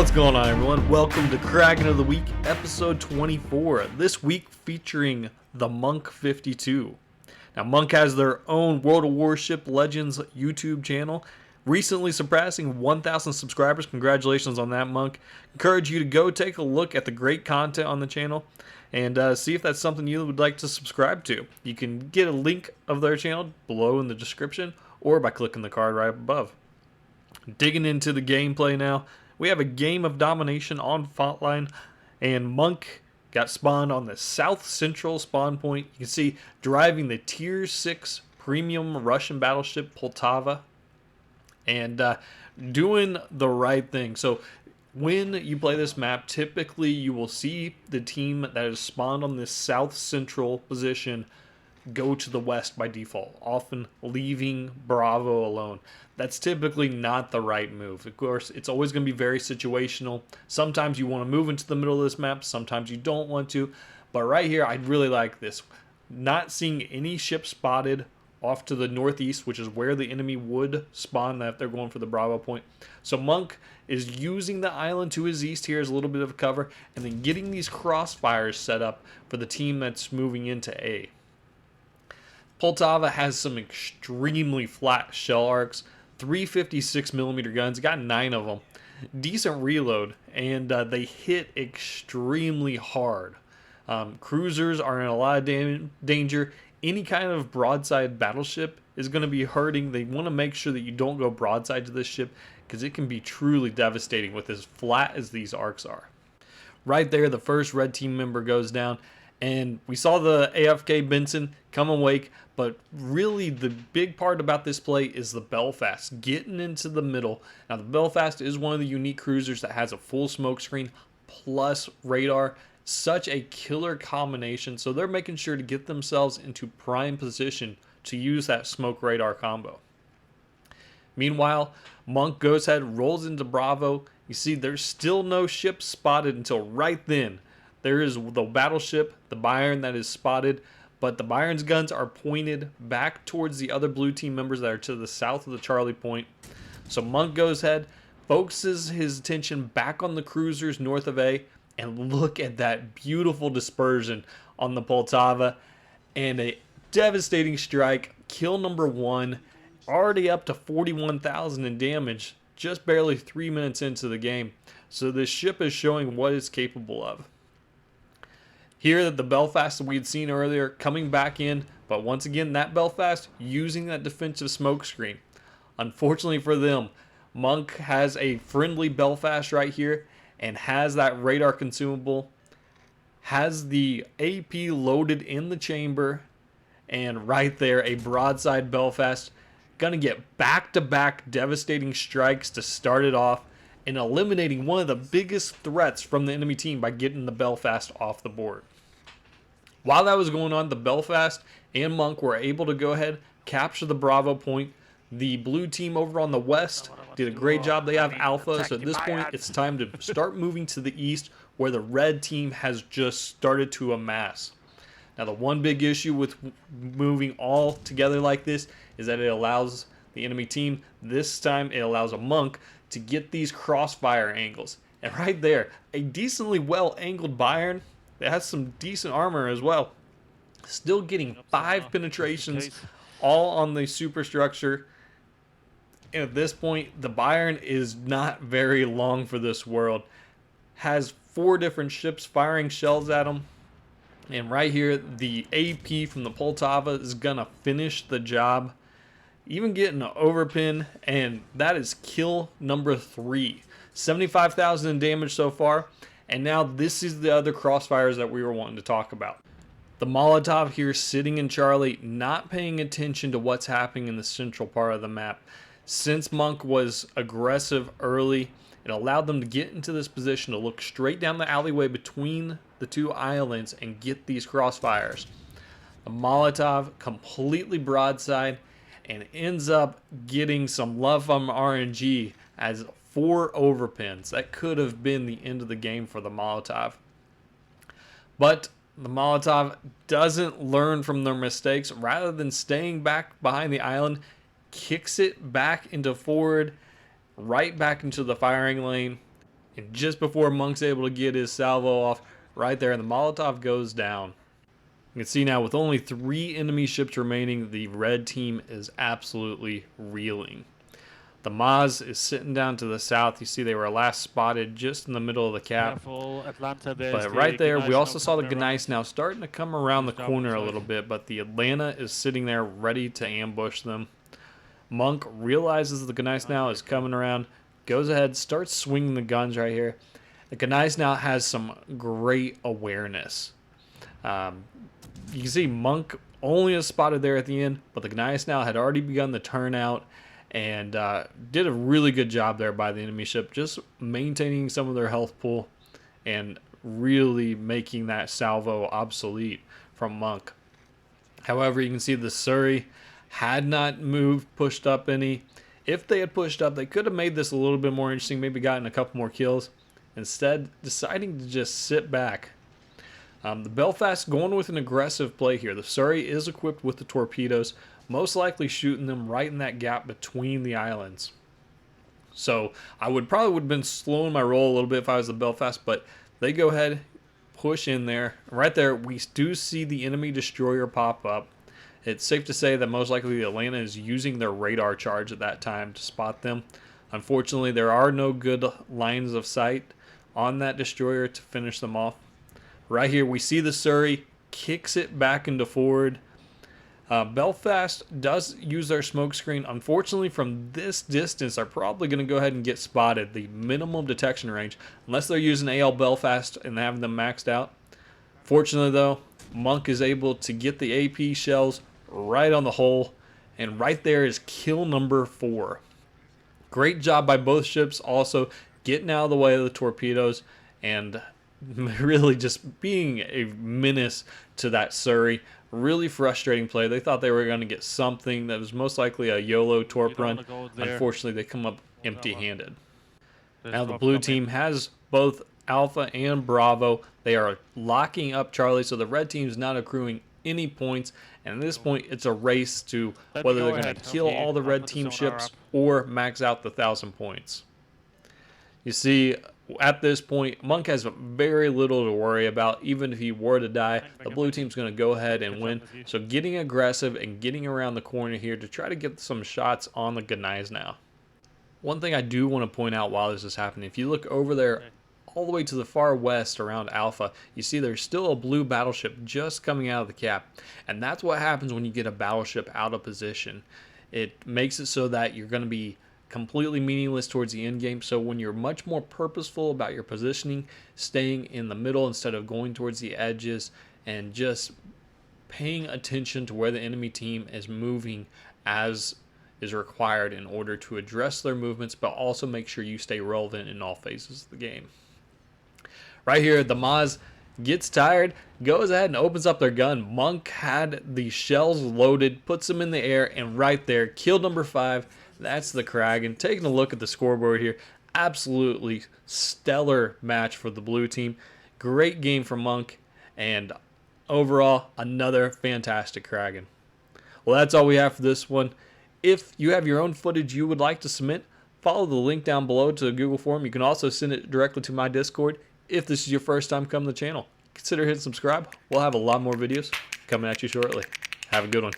What's going on, everyone? Welcome to Kraken of the Week, episode 24. This week featuring the Monk 52. Now, Monk has their own World of Warship Legends YouTube channel, recently surpassing 1,000 subscribers. Congratulations on that, Monk. Encourage you to go take a look at the great content on the channel and see if that's something you would like to subscribe to. You can get a link of their channel below in the description or by clicking the card right above. Digging into the gameplay now. We have a game of domination on fault line, and Monk got spawned on the south central spawn point. You can see driving the tier 6 premium Russian battleship Poltava and doing the right thing. So when you play this map, typically you will see the team that is spawned on this south central position go to the west by default, often leaving Bravo alone. That's typically not the right move. Of course, it's always going to be very situational. Sometimes you want to move into the middle of this map, sometimes you don't want to. But right here, I'd really like this. Not seeing any ships spotted off to the northeast, which is where the enemy would spawn if they're going for the Bravo point. So Monk is using the island to his east here as a little bit of cover, and then getting these crossfires set up for the team that's moving into A. Poltava has some extremely flat shell arcs, 356mm guns, got 9 of them. Decent reload, and they hit extremely hard. Cruisers are in a lot of danger. Any kind of broadside battleship is going to be hurting. They want to make sure that you don't go broadside to this ship because it can be truly devastating with as flat as these arcs are. Right there, the first red team member goes down. And we saw the AFK Benson come and wake, but really the big part about this play is the Belfast getting into the middle. Now the Belfast is one of the unique cruisers that has a full smoke screen plus radar. Such a killer combination. So they're making sure to get themselves into prime position to use that smoke radar combo. Meanwhile, Monk goes ahead, rolls into Bravo. You see there's still no ship spotted until right then. There is the battleship, the Byron, that is spotted, but the Byron's guns are pointed back towards the other blue team members that are to the south of the Charlie point. So Monk goes ahead, focuses his attention back on the cruisers north of A, and look at that beautiful dispersion on the Poltava, and a devastating strike, kill number 1, already up to 41,000 in damage, just barely 3 minutes into the game. So this ship is showing what it's capable of. Here, the Belfast that we had seen earlier coming back in, but once again, that Belfast using that defensive smoke screen. Unfortunately for them, Monk has a friendly Belfast right here and has that radar consumable, has the AP loaded in the chamber, and right there, a broadside Belfast. Gonna get back-to-back devastating strikes to start it off and eliminating one of the biggest threats from the enemy team by getting the Belfast off the board. While that was going on, the Belfast and Monk were able to go ahead, capture the Bravo point. The blue team over on the west did a great job. They have Alpha, so at this point, it's time to start moving to the east where the red team has just started to amass. Now, the one big issue with moving all together like this is that it allows the enemy team, this time it allows a Monk to get these crossfire angles. And right there, a decently well-angled Byron that has some decent armor as well. Still getting 5 penetrations all on the superstructure. And at this point, the Byron is not very long for this world. Has 4 different ships firing shells at him. And right here, the AP from the Poltava is going to finish the job. Even getting an overpin, and that is kill number 3. 75,000 in damage so far. And now this is the other crossfires that we were wanting to talk about. The Molotov here sitting in Charlie, not paying attention to what's happening in the central part of the map. Since Monk was aggressive early, it allowed them to get into this position to look straight down the alleyway between the 2 islands and get these crossfires. The Molotov completely broadside and ends up getting some love from RNG as 4 overpins. That could have been the end of the game for the Molotov. But the Molotov doesn't learn from their mistakes. Rather than staying back behind the island, kicks it back into forward, right back into the firing lane. And just before Monk's able to get his salvo off, right there, and the Molotov goes down. You can see now with only 3 enemy ships remaining, the red team is absolutely reeling. The Maz is sitting down to the south. You see they were last spotted just in the middle of the cap. Careful, Atlanta, But right there, we also saw the coming Gneiss now starting to come around the Who's down corner a inside? little bit, but the Atlanta is sitting there ready to ambush them. Monk realizes the Gneiss now is coming around, goes ahead, starts swinging the guns right here. The Gneiss now has some great awareness. You can see Monk only is spotted there at the end, but the Gneiss now had already begun the turnout and did a really good job there by the enemy ship, just maintaining some of their health pool and really making that salvo obsolete from Monk. However, you can see the Surrey had not moved, pushed up any. If they had pushed up, they could have made this a little bit more interesting, maybe gotten a couple more kills. Instead, deciding to just sit back. The Belfast going with an aggressive play here. The Surrey is equipped with the torpedoes, most likely shooting them right in that gap between the islands. So I would have been slowing my roll a little bit if I was the Belfast, but they go ahead, push in there. Right there, we do see the enemy destroyer pop up. It's safe to say that most likely the Atlanta is using their radar charge at that time to spot them. Unfortunately, there are no good lines of sight on that destroyer to finish them off. Right here, we see the Surrey kicks it back into forward. Belfast does use their smoke screen. Unfortunately, from this distance, they're probably going to go ahead and get spotted. The minimum detection range, unless they're using AL Belfast and having them maxed out. Fortunately, though, Monk is able to get the AP shells right on the hole, and right there is kill number 4. Great job by both ships, also getting out of the way of the torpedoes and really just being a menace to that Surrey. Really frustrating play. They thought they were going to get something that was most likely a YOLO torp run. Unfortunately, they come up empty-handed. Now the blue team has both Alpha and Bravo. They are locking up Charlie, so the red team is not accruing any points. And at this point, it's a race to whether they're going to kill all the red team ships or max out the 1,000 points. You see, at this point, Monk has very little to worry about. Even if he were to die, the blue team's going to go ahead and win. So getting aggressive and getting around the corner here to try to get some shots on the Gneiss now. One thing I do want to point out while this is happening, if you look over there all the way to the far west around Alpha, you see there's still a blue battleship just coming out of the cap. And that's what happens when you get a battleship out of position. It makes it so that you're going to be completely meaningless towards the end game. So when you're much more purposeful about your positioning, staying in the middle instead of going towards the edges, and just paying attention to where the enemy team is moving as is required in order to address their movements, but also make sure you stay relevant in all phases of the game. Right here, the Maz gets tired, goes ahead and opens up their gun. Monk had the shells loaded, puts them in the air, and right there, kill number 5. That's the Kraken. Taking a look at the scoreboard here, absolutely stellar match for the blue team. Great game for Monk, and overall, another fantastic Kraken. Well, that's all we have for this one. If you have your own footage you would like to submit, follow the link down below to the Google form. You can also send it directly to my Discord. If this is your first time coming to the channel, consider hitting subscribe. We'll have a lot more videos coming at you shortly. Have a good one.